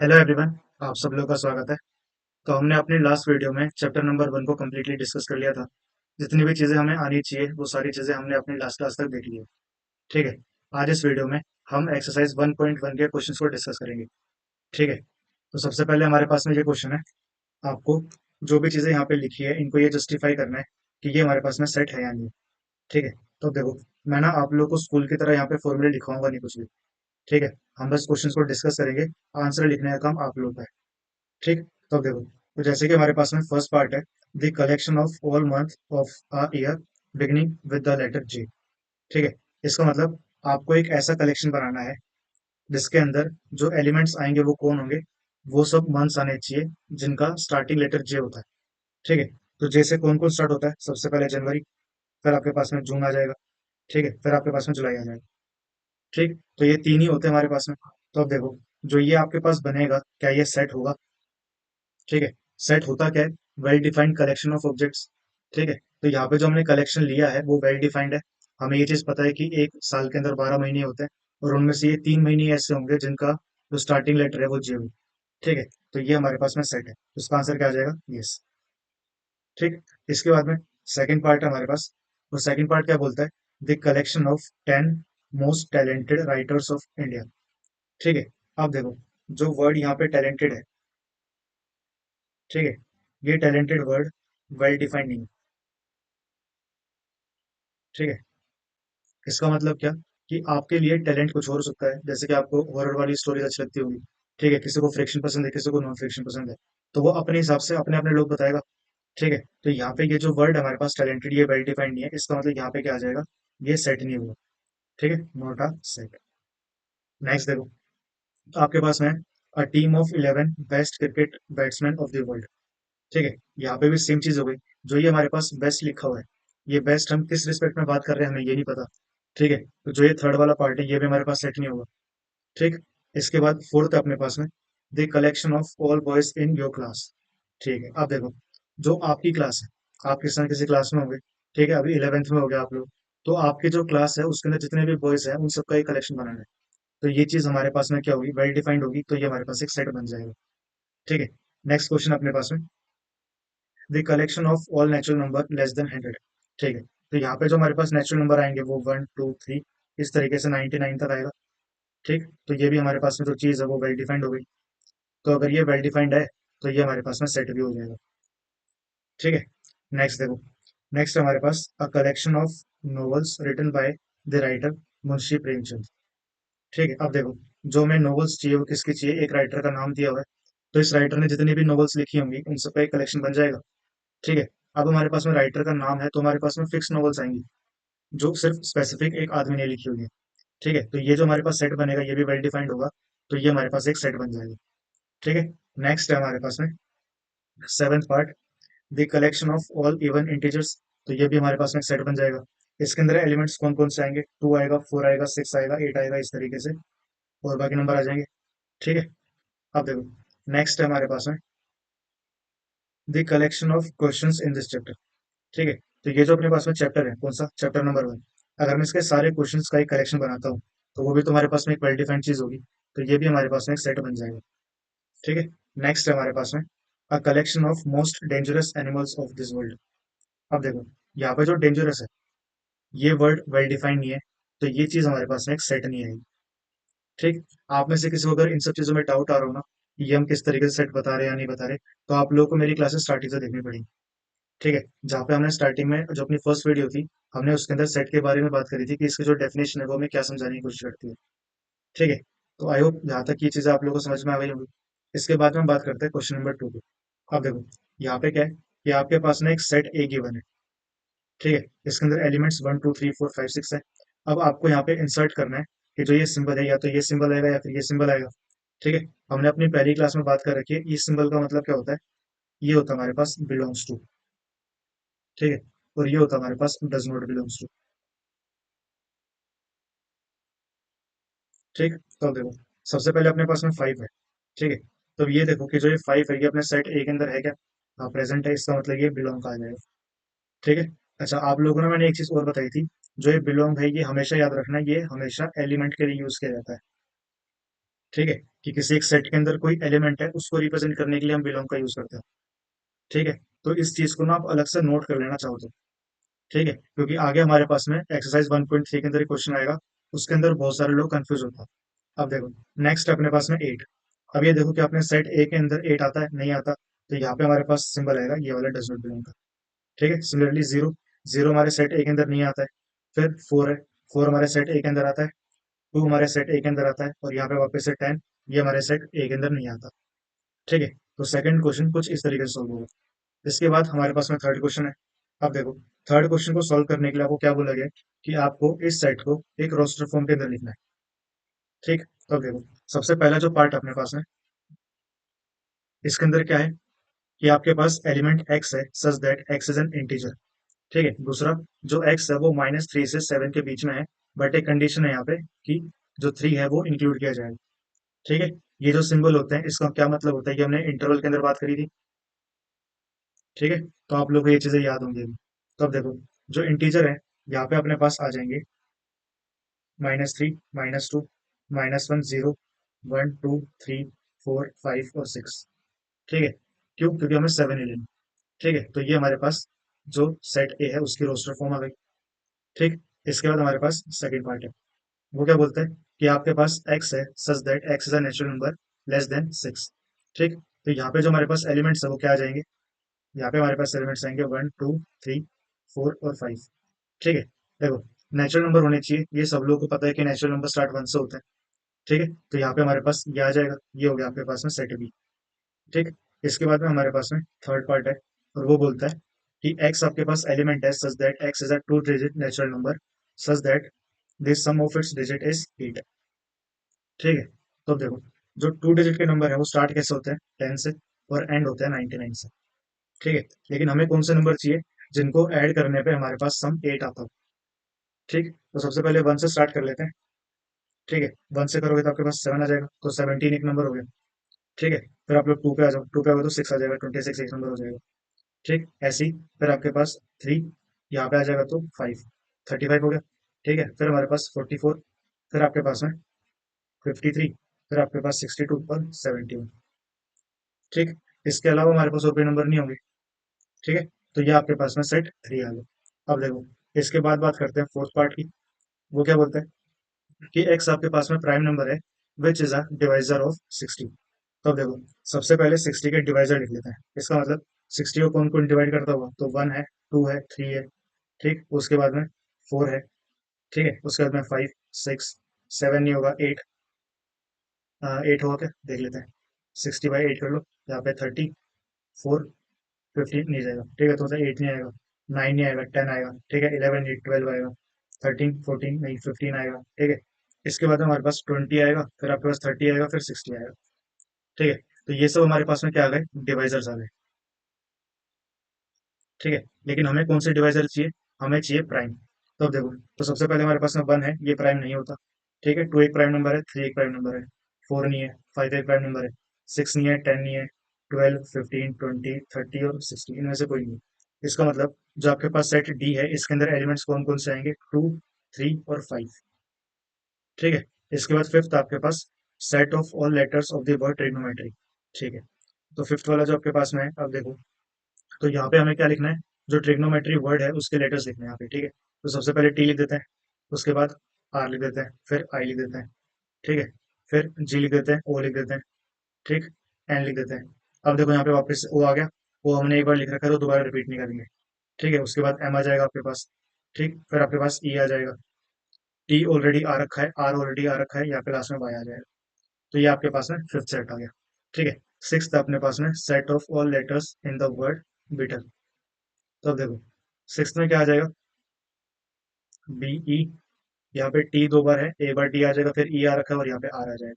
Hello everyone. आप सब लोगों का स्वागत है। तो हमने अपनी लास्ट वीडियो में चैप्टर नंबर 1 को कम्प्लीटली डिस्कस कर लिया था। जितनी भी चीज़ें हमें आनी चाहिए वो सारी चीज़ें हमने अपनी लास्ट क्लास तक देख ली है। ठीक है। आज इस वीडियो में हम एक्सरसाइज 1.1 के क्वेश्चंस को डिस्कस करेंगे। ठीक है। तो सबसे पहले हमारे पास में ये क्वेश्चन है। आपको जो भी चीज़ें यहाँ पे लिखी है इनको ये जस्टिफाई करना है कि ये हमारे पास में सेट है या नहीं। ठीक है। तो देखो, मैं ना आप लोगों को स्कूल की तरह यहाँ पे फॉर्मूले लिखवाऊंगा नहीं कुछ भी। ठीक है। हम बस क्वेश्चन को डिस्कस करेंगे। आंसर लिखने का काम आप लोग का है। ठीक। तो देखो, तो जैसे कि हमारे पास में फर्स्ट पार्ट है, the collection of all month of a year beginning with the letter J. ठीक है। इसका मतलब आपको एक ऐसा कलेक्शन बनाना है जिसके अंदर जो एलिमेंट्स आएंगे वो कौन होंगे। वो सब मंथ्स आने चाहिए जिनका स्टार्टिंग लेटर जे होता है। ठीक है। तो जे से कौन कौन स्टार्ट होता है? सबसे पहले जनवरी, फिर आपके पास में जून आ जाएगा। ठीक है। फिर आपके पास में जुलाई आ जाएगा। ठीक। तो ये तीन ही होते हैं हमारे पास में। तो अब देखो, जो ये आपके पास बनेगा क्या ये सेट होगा? ठीक है। सेट होता क्या है? Well defined collection of objects. ठीक है। तो यहाँ पे जो हमने कलेक्शन लिया है वो वेल डिफाइंड है। हमें ये चीज पता है कि एक साल के अंदर 12 महीने होते हैं और उनमें से ये 3 महीने ऐसे होंगे जिनका जो स्टार्टिंग लेटर है वो जे हो। ठीक है। तो ये हमारे पास में सेट है, तो इसका आंसर क्या आ जाएगा? यस। ठीक। इसके बाद में सेकंड पार्ट है हमारे पास। तो सेकंड पार्ट क्या बोलता है? The collection of 10 most talented writers of India. ठीक है। अब देखो, जो वर्ड यहाँ पे टैलेंटेड है, ठीक है, ये टैलेंटेड वर्ड वेल डिफाइंड नहीं है। ठीक है। इसका मतलब क्या? कि आपके लिए टैलेंट कुछ और हो सकता है, जैसे कि आपको हॉरर वाली स्टोरीज अच्छी लगती होगी। ठीक है। किसी को फ्रिक्शन पसंद है, किसी को नॉन फ्रिक्शन पसंद है। तो वो अपने हिसाब से अपने अपने लोग बताएगा। ठीक है। तो यहाँ पे ये जो वर्ड हमारे पास टैलेंटेड, ये वेल डिफाइंड नहीं है। इसका मतलब यहाँ पे क्या आ जाएगा? ये सेट नहीं होगा। ठीक है। Not a set. नेक्स्ट देखो, आपके पास में a team of 11 best cricket batsman of the world. ठीक है। यहाँ पे भी सेम चीज हो गई। जो ये हमारे पास बेस्ट लिखा हुआ है, ये बेस्ट हम किस रिस्पेक्ट में बात कर रहे हैं हमें ये नहीं पता। ठीक है। तो जो ये थर्ड वाला पार्ट है ये भी हमारे पास सेट नहीं होगा। ठीक। इसके बाद फोर्थ है अपने पास में, the collection of all boys in your class. ठीक है। अब देखो, जो आपकी क्लास है, आप किसी न किसी क्लास में होंगे। ठीक है। अभी 11th में हो गया आप लोग। तो आपकी जो क्लास है उसके अंदर जितने भी बॉयज हैं उन सबका एक कलेक्शन बनाना है। तो ये चीज हमारे पास में क्या होगी? वेल डिफाइंड होगी। तो ये हमारे पास एक सेट बन जाएगा। ठीक है। नेक्स्ट क्वेश्चन अपने पास में, the collection of all natural number less than 100। ठीक है। तो यहाँ पे जो हमारे पास नेचुरल नंबर आएंगे वो 1 2 3 इस तरीके से 99 तक आएगा। ठीक। तो ये भी हमारे पास में जो चीज़ है वो वेल डिफाइंड हो गई। तो अगर ये वेल डिफाइंड है तो ये हमारे पास में सेट भी हो जाएगा। ठीक है। नेक्स्ट देखो, नेक्स्ट हमारे पास a collection of novels written by the writer Munshi Premchand. ठीक है। अब देखो, जो हमें नॉवेल्स चाहिए वो किसकी चाहिए? एक राइटर का नाम दिया हुआ है। तो इस राइटर ने जितनी भी नॉवेल्स लिखी होंगी उन सबका एक कलेक्शन बन जाएगा। ठीक है। अब हमारे पास में राइटर का नाम है तो हमारे पास में फिक्स नॉवेल्स आएंगी जो सिर्फ स्पेसिफिक एक आदमी ने लिखी हुई है। ठीक है। तो ये जो हमारे पास सेट बनेगा ये भी वेल डिफाइंड होगा। तो ये हमारे पास एक सेट बन जाएगा। ठीक है। नेक्स्ट है हमारे पास में seventh part, the collection of all even integers. तो ये भी हमारे पास में एक सेट बन जाएगा। इसके अंदर एलिमेंट्स कौन कौन से आएंगे? 2 आएगा, 4 आएगा, 6 आएगा, 8 आएगा, इस तरीके से और बाकी नंबर आ जाएंगे। ठीक है। अब देखो, नेक्स्ट है हमारे पास में the collection of questions in this chapter. ठीक है। तो ये जो अपने पास में चैप्टर है, कौन सा? Chapter number 1। अगर मैं इसके सारे क्वेश्चंस का एक कलेक्शन बनाता हूँ तो वो भी तुम्हारे पास में एक वेल डिफाइंड चीज होगी। तो ये भी हमारे पास में एक सेट बन जाएगा। ठीक है। नेक्स्ट है हमारे पास में अ collection of most dangerous animals of this world. अब देखो, यहाँ पे जो डेंजरस है ये वर्ड वेल डिफाइंड नहीं है। तो ये चीज हमारे पास में एक सेट नहीं आएगी। ठीक। आप में से किसी को अगर इन सब चीजों में डाउट आ रहा हो ना, कि ये हम किस तरीके से सेट बता रहे हैं या नहीं बता रहे, तो आप लोगों को मेरी क्लासेस स्टार्टिंग से देखनी पड़ेगी। ठीक है। जहाँ पे हमने स्टार्टिंग में जो अपनी फर्स्ट वीडियो थी, हमने उसके अंदर सेट के बारे में बात करी थी कि इसकी जो डेफिनेशन है वो हमें क्या समझाने की कोशिश करती है। ठीक है। तो आई होप यहाँ तक ये चीजें आप लोगों को समझ में आ गई होंगी। इसके बाद में हम बात करते हैं क्वेश्चन नंबर 2 पे। अब देखो, यहाँ पे क्या है कि आपके पास में एक सेट ए गिवन है। ठीक है। इसके अंदर एलिमेंट्स 1 2 3 4 5 6 है। अब आपको यहाँ पे इंसर्ट करना है कि जो ये सिंबल है या तो ये सिंबल आएगा या फिर ये सिंबल आएगा। ठीक है। हमने अपनी पहली क्लास में बात कर रखी है इस सिंबल का मतलब क्या होता है। ये होता है हमारे पास बिलोंग्स टू। ठीक है। और ये होता है हमारे पास डज नॉट बिलोंग्स टू। ठीक। तो अब देखो, सबसे पहले अपने पास में 5 है। ठीक है। तो ये देखो कि जो ये 5 है ये अपने सेट ए के अंदर है क्या? हाँ, प्रेजेंट है। इसका मतलब ये बिलोंग का आ जाएगा। ठीक है। अच्छा, आप लोगों ने मैंने एक चीज और बताई थी। जो ये बिलोंग है ये हमेशा याद रखना, ये हमेशा एलिमेंट के लिए यूज किया जाता है। ठीक है, कि किसी एक सेट के अंदर कोई एलिमेंट है उसको रिप्रेजेंट करने के लिए हम बिलोंग का यूज करते हैं। ठीक है, तो इस चीज को ना आप अलग से नोट कर लेना चाहो तो। ठीक है, क्योंकि आगे हमारे पास में एक्सरसाइज 1.3 के अंदर क्वेश्चन आएगा, उसके अंदर बहुत सारे लोग कंफ्यूज होता है। अब देखो, नेक्स्ट अपने पास में 8। अब ये देखो कि अपने सेट ए के अंदर 8 आता है नहीं आता, तो यहाँ पे हमारे पास सिंबल आएगा ये वाला, डज नॉट बिलोंग का। ठीक है, सिमिलरली जीरो, जीरो हमारे सेट ए के अंदर नहीं आता है। फिर फोर है, फोर हमारे सेट ए के अंदर आता है। टू हमारे सेट ए के अंदर आता है, और यहाँ पे वापस से 10, ये हमारे सेट ए के अंदर नहीं आता। ठीक है, तो सेकंड क्वेश्चन कुछ इस तरीके से सॉल्व होगा। इसके बाद हमारे पास में थर्ड क्वेश्चन है। अब देखो, थर्ड क्वेश्चन को सॉल्व करने के लिए आपको क्या बोला गया है कि आपको इस सेट को एक रोस्टर फॉर्म के अंदर लिखना है। ठीक, तो अब देखो, सबसे पहला जो पार्ट अपने पास है, इसके अंदर क्या है कि आपके पास एलिमेंट एक्स है such that x is an integer. ठीक है, दूसरा जो एक्स है वो -3 से 7 के बीच में है, बट एक कंडीशन है यहाँ पे कि जो 3 है वो इंक्लूड किया जाएगा। ठीक है, ये जो सिंबल होते हैं इसका क्या मतलब होता है कि हमने इंटरवल के अंदर बात करी थी। ठीक है, तो आप लोग को ये चीजें याद होंगी अभी। तो अब देखो, जो इंटीजर है यहाँ पे अपने पास आ जाएंगे -3, -2, -1, 0, 1, 2, 3, 4, 5 और 6। ठीक है, क्यों? क्योंकि हमें 7 ही लेना। ठीक है, तो ये हमारे पास जो सेट ए है उसकी रोस्टर फॉर्म आ गई। ठीक, इसके बाद हमारे पास सेकंड पार्ट है। वो क्या बोलते हैं कि आपके पास एक्स है such that x is a natural number less than 6। ठीक, तो यहाँ पे जो हमारे पास एलिमेंट्स है वो क्या आ जाएंगे, यहाँ पे हमारे पास एलिमेंट्स आएंगे 1, 2, 3, 4 और 5। ठीक है, देखो, नेचुरल नंबर होने चाहिए, ये सब लोगों को पता है कि नेचुरल नंबर स्टार्ट 1 से होता है। ठीक है, तो यहाँ पे हमारे पास ये आ जाएगा, ये हो गया आपके पास में सेट बी। ठीक, इसके बाद में हमारे पास में थर्ड पार्ट है, और वो बोलता है कि x आपके पास एलिमेंट है such that x is a two digit natural number such that this sum of its digit is 8। ठीक है, तो अब देखो, जो टू डिजिट के नंबर है वो स्टार्ट कैसे होते हैं, 10 से, और एंड होते हैं 99 से। ठीक है, लेकिन हमें कौन से नंबर चाहिए जिनको ऐड करने पे हमारे पास सम 8 आता हो। ठीक, तो सबसे पहले 1 से स्टार्ट कर लेते हैं। ठीक है, 1 से करोगे तो आपके पास 7 आ जाएगा, तो 17 एक नंबर हो गया। ठीक है, फिर आप लोग 2 पे आ जाओ, 2 पे आओगे तो 6 आ जाएगा, 26 एक नंबर हो जाएगा। ठीक, ऐसे ही फिर आपके पास 3, यहाँ पे आ जाएगा तो 5, 35 हो गया। ठीक है, फिर हमारे पास 44, फिर आपके पास में 53, फिर आपके पास 62 और 71। ठीक, इसके अलावा हमारे पास और कोई नंबर नहीं होंगे। ठीक है, तो ये आपके पास में सेट 3 आ गया। अब देखो, इसके बाद बात करते हैं फोर्थ पार्ट की। वो क्या बोलते हैं कि एक्स आपके पास में प्राइम नंबर है which is a divisor of 60। तो अब देखो, सबसे पहले 60 के डिवाइजर लिख लेते हैं। इसका मतलब 60 को कौन कौन डिवाइड करता होगा, तो 1 है, 2 है, 3 है। ठीक, उसके बाद में 4 है। ठीक है, उसके बाद में 5, 6, 7 नहीं होगा, 8, 8 होगा क्या, देख लेते हैं। 60/8 कर लो, यहाँ पे 34, 15 नहीं जाएगा। ठीक है, तो मतलब 8 नहीं आएगा, 9 नहीं आएगा, 10 आएगा। ठीक है, 11 नहीं, 12 आएगा, 13, 14 नहीं, 15 आएगा। ठीक है, इसके बाद में हमारे पास 20 आएगा, फिर आपके पास 30 आएगा, फिर 60 आएगा। ठीक है, तो ये सब हमारे पास में क्या आ गए, डिवाइजर्स आ गए। ठीक है, लेकिन हमें कौन से डिवाइजर चाहिए, हमें चाहिए प्राइम। तो अब देखो, तो सबसे पहले हमारे पास में 1 है, ये प्राइम नहीं होता। ठीक है, 2 एक प्राइम नंबर है, 3 एक प्राइम नंबर है, 4 नहीं है, 5 एक प्राइम नंबर है, 6 नहीं है, 10 नहीं है, 12, 15, 20, 30 और 60 इनमें से कोई नहीं है। इसका मतलब जो आपके पास सेट डी है इसके अंदर एलिमेंट्स कौन कौन से आएंगे, 2, 3 और 5। ठीक है, इसके बाद फिफ्थ आपके पास set of all letters of the word trigonometry. ठीक है, तो फिफ्थ वाला जो आपके पास में है, अब देखो, तो यहाँ पे हमें क्या लिखना है, जो ट्रिग्नोमेट्री वर्ड है उसके लेटर्स लिखने हैं यहाँ पे। ठीक है, तो सबसे पहले टी लिख देते हैं, उसके बाद आर लिख देते हैं, फिर आई लिख देते हैं। ठीक है, फिर जी लिख देते हैं, ओ लिख देते हैं। ठीक, एन लिख देते हैं। अब देखो यहाँ पे वापस ओ आ गया, वो हमने एक बार लिख रखा है तो दोबारा रिपीट नहीं करेंगे। ठीक है, उसके बाद एम आ जाएगा आपके पास। ठीक, फिर आपके पास ई आ जाएगा, टी ऑलरेडी आ रखा है, आर ऑलरेडी आ रखा है, यहाँ पे लास्ट में वाई आ जाएगा। तो ये आपके पास में फिफ्थ सेट आ गया। ठीक है, सिक्स्थ अपने पास में set of all letters in the word beetle. तो अब देखो, सिक्स में क्या आ जाएगा, बी ई, यहाँ पे टी 2 बार है, एक बार टी आ जाएगा, फिर ई आ रखा है, और यहाँ पे आर आ जाएगा।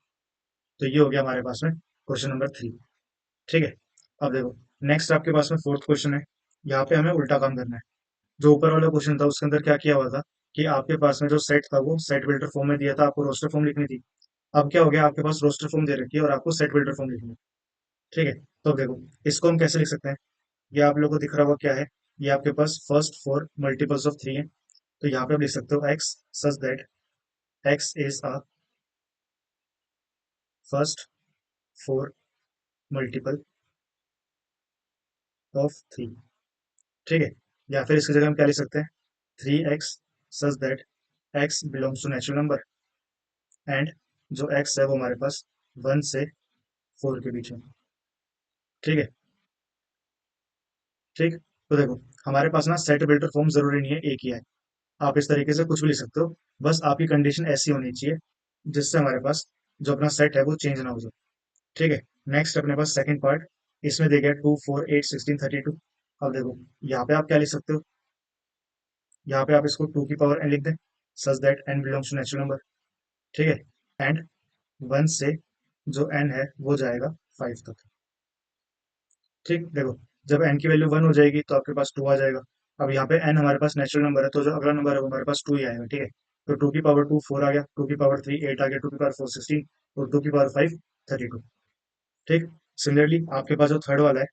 तो ये हो गया हमारे पास में क्वेश्चन नंबर 3। ठीक है, अब देखो, नेक्स्ट आपके पास में फोर्थ क्वेश्चन है। यहाँ पे हमें उल्टा काम करना है। जो ऊपर वाला क्वेश्चन था उसके अंदर क्या किया हुआ था कि आपके पास में जो सेट था वो सेट बिल्डर फॉर्म में दिया था, आपको रोस्टर फॉर्म लिखनी थी। अब क्या हो गया, आपके पास रोस्टर फॉर्म दे रखी है और आपको सेट बिल्डर फॉर्म लिखनी है। ठीक है, तो अब देखो, इसको हम कैसे लिख सकते हैं। ये आप लोगों को दिख रहा होगा क्या है, ये आपके पास फर्स्ट 4 मल्टीपल्स ऑफ 3 है। तो यहाँ पे आप लिख सकते हो x such that x is a first four multiple of three. ठीक है, या फिर इसकी जगह हम क्या लिख सकते हैं, 3x such that x belongs to natural number and जो x है वो हमारे पास 1 से 4 के बीच में। ठीक है, ठीक। तो देखो, हमारे पास ना सेट बिल्टर फॉर्म जरूरी नहीं है एक ही है, आप इस तरीके से कुछ भी लिख सकते हो, बस आपकी कंडीशन ऐसी होनी चाहिए जिससे हमारे पास जो अपना सेट है वो चेंज ना हो जाए। ठीक है, नेक्स्ट अपने पास सेकंड पार्ट, इसमें देखिए 2 4 8 16 32। अब देखो, यहाँ पे आप क्या लिख सकते हो, यहाँ पे आप इसको 2 की पावर n लिख दें, such that n belongs to natural number. ठीक है, एंड 1 से जो n है वो जाएगा 5 तक। ठीक, देखो, जब n की वैल्यू 1 हो जाएगी तो आपके पास 2 आ जाएगा। अब यहाँ पे n हमारे पास नेचुरल नंबर है, तो जो अगला नंबर है वो हमारे पास 2 ही आएगा। ठीक है, तो 2 की पावर 2 4 आ गया, 2 की पावर 3 8 आ गया, 2 की पावर 4 16, और 2 की पावर 5 32। ठीक, सिमिलरली आपके पास जो थर्ड वाला है,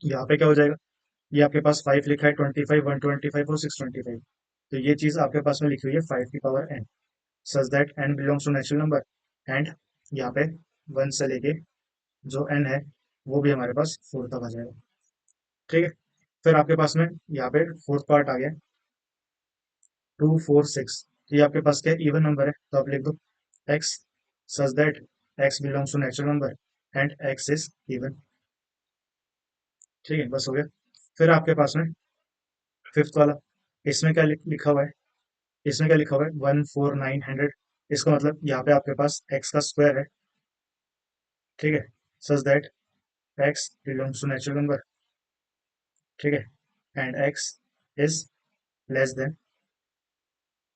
यहाँ पे क्या हो जाएगा, ये आपके पास 5 लिखा है, 25 125 और 625। तो ये चीज आपके पास में लिखी हुई है 5 की power n, such that n belongs to natural number and यहाँ पे 1 से लेके जो n है वो भी हमारे पास 4 तक आ जाएगा। ठीक है, फिर आपके पास में यहाँ पे फोर्थ पार्ट आ गया, 2 4 6। ये आपके पास क्या इवन नंबर है, तो आप लिख दो x such that x belongs to natural number and x is even. ठीक है, बस हो गया। फिर आपके पास में फिफ्थ वाला, इसमें क्या लिखा हुआ है, इसमें क्या लिखा हुआ है 14900। इसका मतलब यहाँ पे आपके पास x का स्क्वायर है। ठीक है, such that x belongs to natural number. ठीक है, and x is less than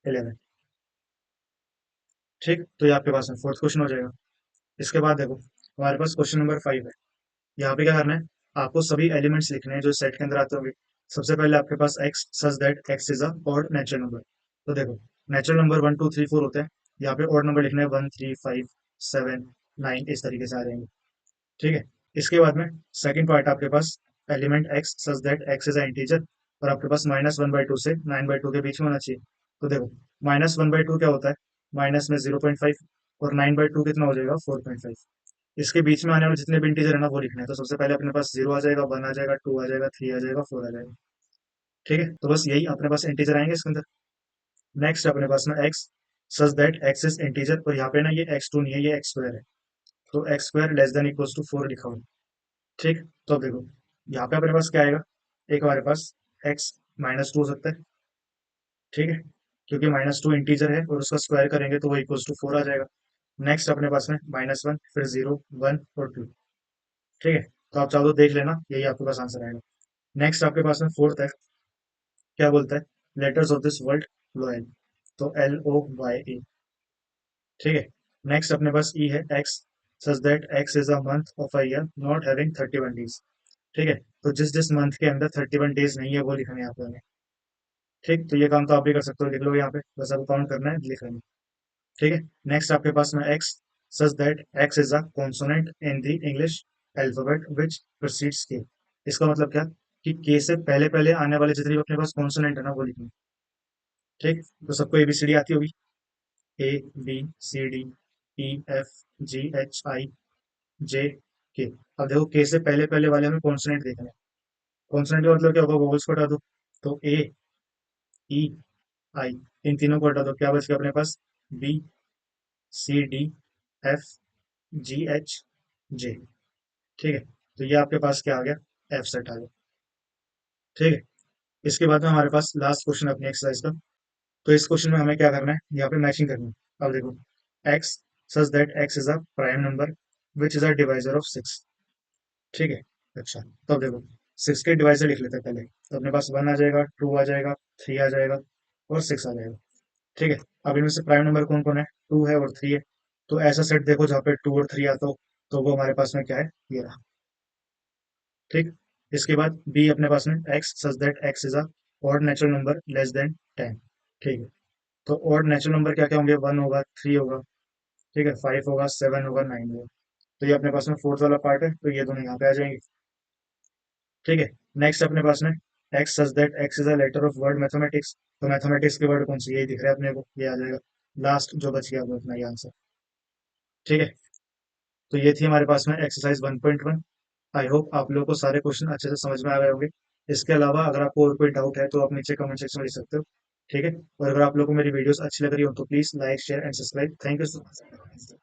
11। ठीक, तो ये आपके पास में फोर्थ क्वेश्चन हो जाएगा। इसके बाद देखो, हमारे पास क्वेश्चन नंबर 5 है। यहाँ पे क्या करना है, आपको सभी एलिमेंट्स लिखने हैं जो सेट के अंदर आते होंगे। सबसे पहले आपके पास x such that x is a odd natural number. तो देखो, नेचुरल नंबर 1 2 3 4 होते हैं, यहाँ पे ऑड नंबर लिखना है 1 3 5 7 9, इस तरीके से आ जाएंगे। ठीक है, इसके बाद में सेकंड पार्ट आपके पास element x such that x is a integer, और आपके पास -1/2 से 9/2 के बीच में होना चाहिए। तो देखो, -1/2 क्या होता है, माइनस में 0.5, और 9/2 कितना हो जाएगा 4.5। इसके बीच में आने वाले जितने भी इंटीजर है ना वो लिखना है। तो सबसे पहले अपने पास 0 आ जाएगा, 1 आ जाएगा, 2 आ जाएगा, 3 आ जाएगा, 4 आ जाएगा। ठीक है, तो बस यही अपने पास इंटीजर आएंगे इसके अंदर। नेक्स्ट अपने पास में x such that x is integer, और यहाँ पे ना ये x2 नहीं है, ये x स्क्वायर है। तो x square less than equals to 4 लिखा हुआ है। ठीक, तो अब देखो, यहाँ पे अपने पास क्या आएगा, एक हमारे पास x -2 हो सकता है। ठीक है, क्योंकि -2 इंटीजर है और उसका स्क्वायर करेंगे तो वो इक्वल्स टू 4 आ जाएगा। नेक्स्ट अपने पास में -1, फिर 0 1 और 2। ठीक है, तो आप चाहो तो देख लेना, यही आपके पास आंसर आएगा। नेक्स्ट आपके पास में फोर्थ है, क्या बोलता है, लेटर्स ऑफ दिस वर्ल्ड लोएल, तो LOYA। ठीक है, नेक्स्ट अपने पास ई है, x such that x is a month of a year not having 31 days. ठीक है, तो जिस जिस मंथ के अंदर 31 डेज नहीं है वो लिखना है आपको हमें। ठीक, तो ये काम तो आप भी कर सकते हो, लिख लो यहाँ पे, बस आपको काउंट करना है, लिख लेना। ठीक है, नेक्स्ट आपके पास में x such that x is a consonant in the English alphabet which proceeds के। इसका मतलब क्या, कि के से पहले पहले आने वाले जितने भी अपने पास कॉन्सोनेंट है ना वो लिखना। ठीक, तो सबको एबीसीडी आती होगी, ABCDEFGHI JK। अब देखो, के से पहले पहले वाले हमें कॉन्सोनेंट देखना है। कॉन्सोनेंट का मतलब क्या होगा, वोवल्स को हटा दो, तो AEI, इन तीनों को हटा दो, क्या बच गया अपने पास, BCDFGHJ। ठीक है, तो ये आपके पास क्या आ गया, एफ सेट आ गया। ठीक है, इसके बाद में हमारे पास लास्ट क्वेश्चन अपनी एक्सरसाइज का। तो इस क्वेश्चन में हमें क्या करना है, यहाँ पे मैचिंग करनी है। अब देखो, x such that x is a prime number which is a divisor of 6। ठीक है, अच्छा, तो अब देखो, 6 के डिवाइजर लिख लेते हैं पहले। तो अपने पास 1 आ जाएगा, 2 आ जाएगा, 3 आ जाएगा, और 6 आ जाएगा। ठीक है, अब इनमें से प्राइम नंबर कौन कौन है, 2 है और 3 है। तो ऐसा सेट देखो जहाँ पे 2 और 3 आता हो, तो वो हमारे पास में क्या है, ये रहा। ठीक, इसके बाद बी अपने पास में x such that x is a odd natural number less than 10। ठीक है, तो ऑड नेचुरल नंबर क्या क्या होंगे, 1 होगा, 3 होगा, ठीक है, 5 होगा, 7 होगा, 9 होगा। तो ये अपने पास में फोर्थ वाला पार्ट है, तो ये दोनों यहाँ पे आ जाएंगे। ठीक है, नेक्स्ट अपने पास में x such that x is a letter of word mathematics. तो मैथमेटिक्स के वर्ड कौन सी, यही दिख रहा है अपने को, ये आ जाएगा। लास्ट जो बच गया वो अपना ये आंसर। ठीक है, तो ये थी हमारे पास में एक्सरसाइज 1.1। आई होप आप लोगों को सारे क्वेश्चन अच्छे से समझ में आ गए होंगे। इसके अलावा अगर आपको और कोई डाउट है तो आप नीचे कमेंट सेक्शन में लिख सकते हो। ठीक है, और अगर आप लोगों को मेरी वीडियोस अच्छी लग रही हो तो please like share and subscribe. Thank you so much.